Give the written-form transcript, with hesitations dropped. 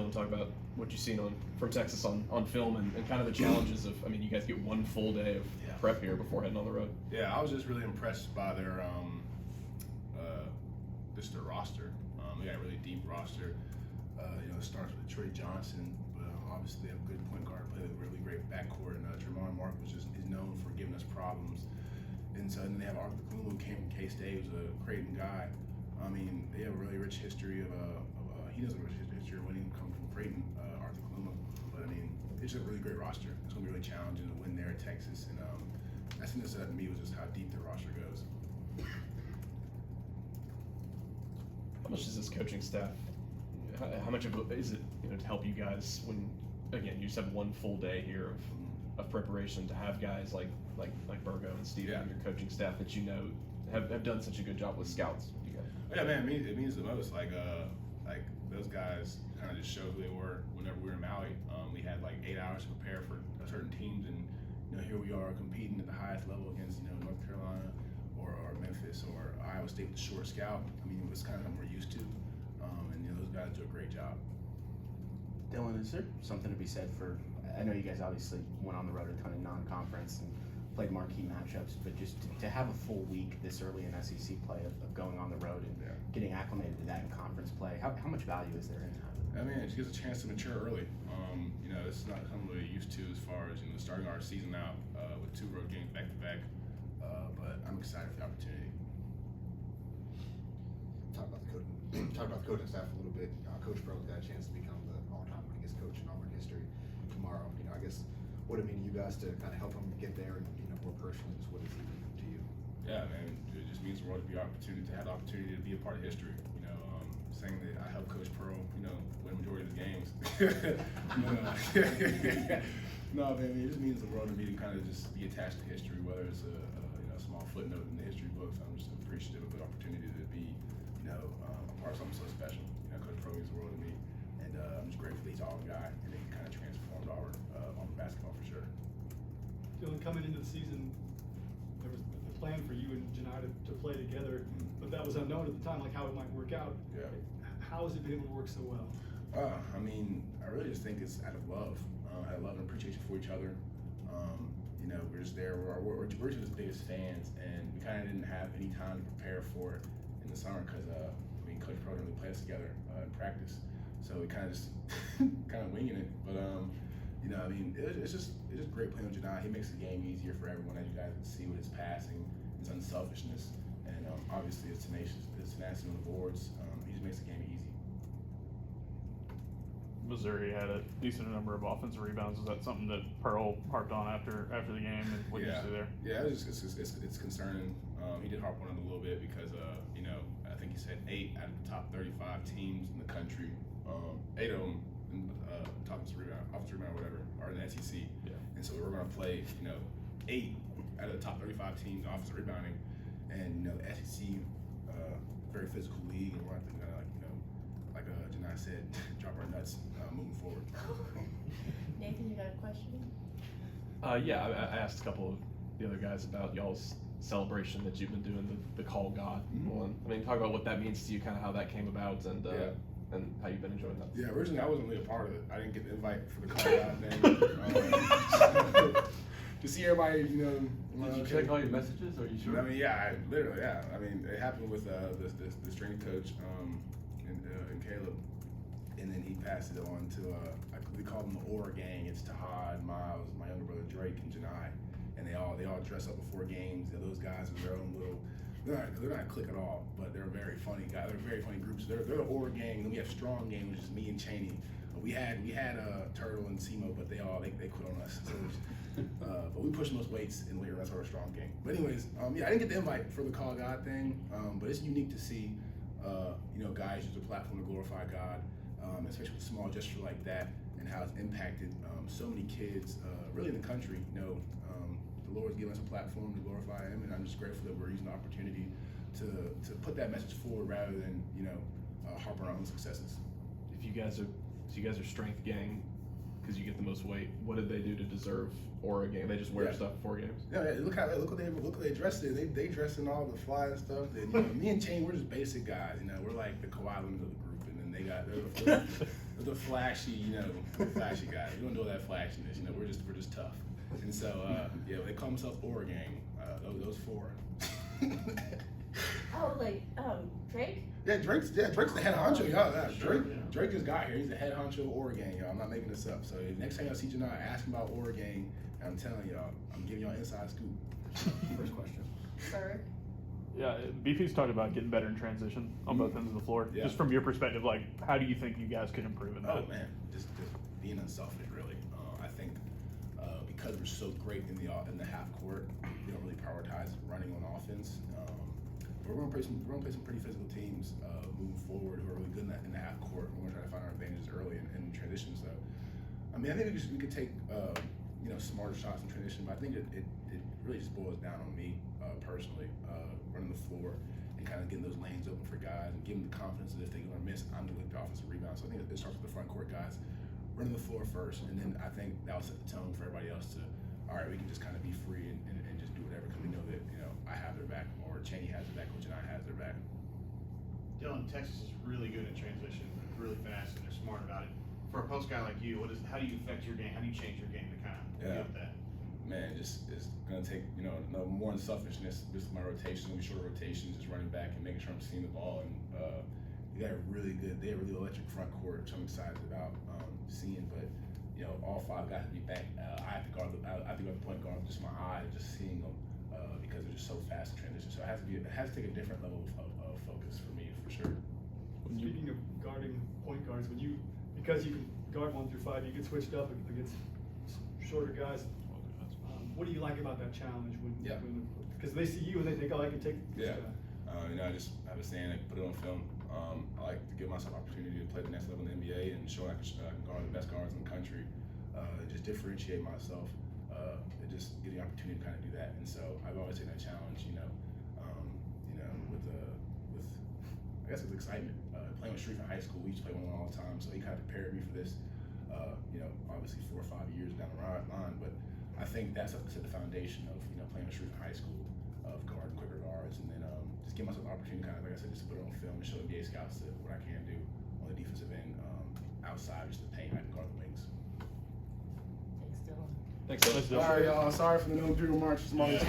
and talk about what you've seen from Texas on film and kind of the challenges of, I mean, you guys get one full day of prep here before heading on the road. Yeah, I was just really impressed by their just their roster. They got a really deep roster. It starts with Troy Johnson, but obviously they have a good point guard, play with a really great backcourt, and Tremont Mark is known for giving us problems. And so then they have Arthur Kaluma, who came from K-State, who's a Creighton guy. I mean, they have a really rich history of he has a rich history of winning, come from Creighton, Arthur Kaluma. But I mean, it's just a really great roster. It's gonna be really challenging to win there at Texas, and I think that stood out to me was just how deep their roster goes. How much is this coaching staff? How much of it is it, to help you guys when, again, you just have one full day here of preparation to have guys like Burgo and Steve and your coaching staff that have done such a good job with scouts? You guys. Yeah, man, it means the most. Like those guys kind of just show who they were whenever we were in Maui. We had like 8 hours to prepare for certain teams, and here we are competing at the highest level against North Carolina or Memphis or Iowa State with the short scout. I mean, it's kind of something we're used to, and those guys do a great job. Dylan, is there something to be said for, I know you guys obviously went on the road a ton of non-conference and played marquee matchups, but just to have a full week this early in SEC play of going on the road and getting acclimated to that in conference play, how much value is there in that? I mean, it gives a chance to mature early. This is not something we're used to as far as starting our season out with 2 road games back to back. But I'm excited for the opportunity. Talk about the coaching staff a little bit. Coach Bro's got a chance to become the all-time winningest coach in Auburn history tomorrow. I guess what it mean to you guys to kind of help him get there, and more personally, just what does he mean to you? Yeah, man, it just means the world to have the opportunity to be a part of history. Saying that I helped Coach Pearl, win the majority of his games. No, man, it just means the world to me to kind of just be attached to history, whether it's a small footnote in the history books. I'm just appreciative of the opportunity to be, a part of something so special. Coach Pearl means the world to me, and I'm just grateful that he's an Auburn guy, and that he kind of transformed Auburn basketball for sure. Dylan, coming into the season, there was a plan for you and Janai to play together, but that was unknown at the time, like how it might work out. Yeah. How has it been able to work so well? I mean, I really just think it's out of love. Out of love and appreciation for each other. We're just there. We're just his biggest fans, and we kind of didn't have any time to prepare for it in the summer because Coach Pro didn't really play us together in practice, so we kind of just winging it. But it's just great playing with Janai. He makes the game easier for everyone, as you guys can see with his passing, his unselfishness, and obviously his tenacity on the boards. He just makes the game easy. Missouri had a decent number of offensive rebounds. Is that something that Pearl harped on after the game, and what did you see there? Yeah, it's concerning. He did harp on it a little bit because I think he said 8 out of the top 35 teams in the country, 8 of them top offensive rebound, whatever, are in the SEC. Yeah. And so we're going to play 8 out of the top 35 teams offensive rebounding, and the SEC, very physical league, and we're going to like Janai said, drop our nuts moving forward. Nathan, you got a question? I asked a couple of the other guys about y'all's celebration that you've been doing, the Call God one. I mean, talk about what that means to you, kind of how that came about, and how you've been enjoying that. Yeah, originally I wasn't really a part of it. I didn't get the invite for the Call God thing. To see everybody, Did you check all your messages? Are you sure? I mean, literally. I mean, it happened with the strength coach and Caleb, and then he passed it on to we call them the Aura Gang. It's Tahad, Miles, my younger brother Drake, and Janai, and they all dress up before games. And those guys are their own little. They're not a clique at all, but they're very funny guys. They're very funny groups. They're the Aura Gang. Then we have Strong Gang, which is me and Cheney. We had Turtle and Simo, but they quit on us. So but we push most weights in weight room. That's our Strong Gang. But anyways, I didn't get the invite for the Call God thing, but it's unique to see guys use a platform to glorify God, especially with a small gesture like that, and how it's impacted so many kids, really in the country. The Lord's given us a platform to glorify Him, and I'm just grateful that we're using the opportunity to put that message forward rather than harp on our own successes. If you guys are strength gang, because you get the most weight, what did they do to deserve Aura Gang? They just wear stuff before games. Yeah, look what they dressed in. They dress in all the fly and stuff. And, me and Chain, we're just basic guys. We're like the Kawhi Leonard of the group, and then they're the flashy, flashy guys. We don't do all that flashiness. We're just tough. And so, they call themselves Oregon Gang. Those four. Oh, like, Drake? Yeah, Drake's the head honcho, y'all. Drake just got here. He's the head honcho of Oregon, y'all. I'm not making this up. So next time y'all see Janai, ask him about Oregon. I'm telling y'all, I'm giving y'all an inside scoop. First question. Berg? Yeah, BP's talked about getting better in transition on both ends of the floor. Yeah. Just from your perspective, like, how do you think you guys could improve in that? Oh man, just being unselfish, really. I think because we're so great in the half court, we don't really prioritize running on offense. We're gonna play some pretty physical teams moving forward who are really good in the half court. We're gonna try to find our advantages early in transition. So, I mean, I think we could take smarter shots in transition, but I think it really just boils down on me personally, running the floor and kind of getting those lanes open for guys and giving them the confidence that if they're gonna miss, I'm gonna get the offensive rebound. So I think it starts with the front court guys running the floor first, and then I think that'll set the tone for everybody else to, all right, we can just kind of be free and just do whatever because we know that I have their back, or Cheney has their back, Coach and I has their back. Dylan, Texas is really good at transition, really fast, and they're smart about it. For a post guy like you, how do you affect your game? How do you change your game to kind of get that? Man, it's gonna take no more unselfishness. Just my rotation, short rotations, just running back and making sure I'm seeing the ball. And they have really electric front court, which I'm excited about seeing. But all five guys have to be back. I have to guard the point guard with just my eye, just seeing them because they're just so fast in transition. So it has to take a different level of focus for me, for sure. Speaking of guarding point guards, because you can guard 1 through 5, you get switched up against shorter guys. What do you like about that challenge because they see you and they think, oh, I can take this guy. I have a saying, I put it on film. I like to give myself an opportunity to play the next level in the NBA and show I can guard the best guards in the country. Just differentiate myself. And just get the opportunity to kind of do that. And so I've always taken that challenge, with I guess with excitement. Playing with Sharif in high school, we used to play one all the time, so he kind of prepared me for this. Obviously 4 or 5 years down the line, but I think that's set the foundation of playing with Sharif in high school, of guarding quicker guards, and then just give myself an opportunity, kind of like I said, just to put it on film and show NBA scouts what I can do on the defensive end, outside just the paint. I can guard the wings. Thanks, Dylan. Thanks, Dylan. All right, y'all. Sorry for the no Imperial March. It's my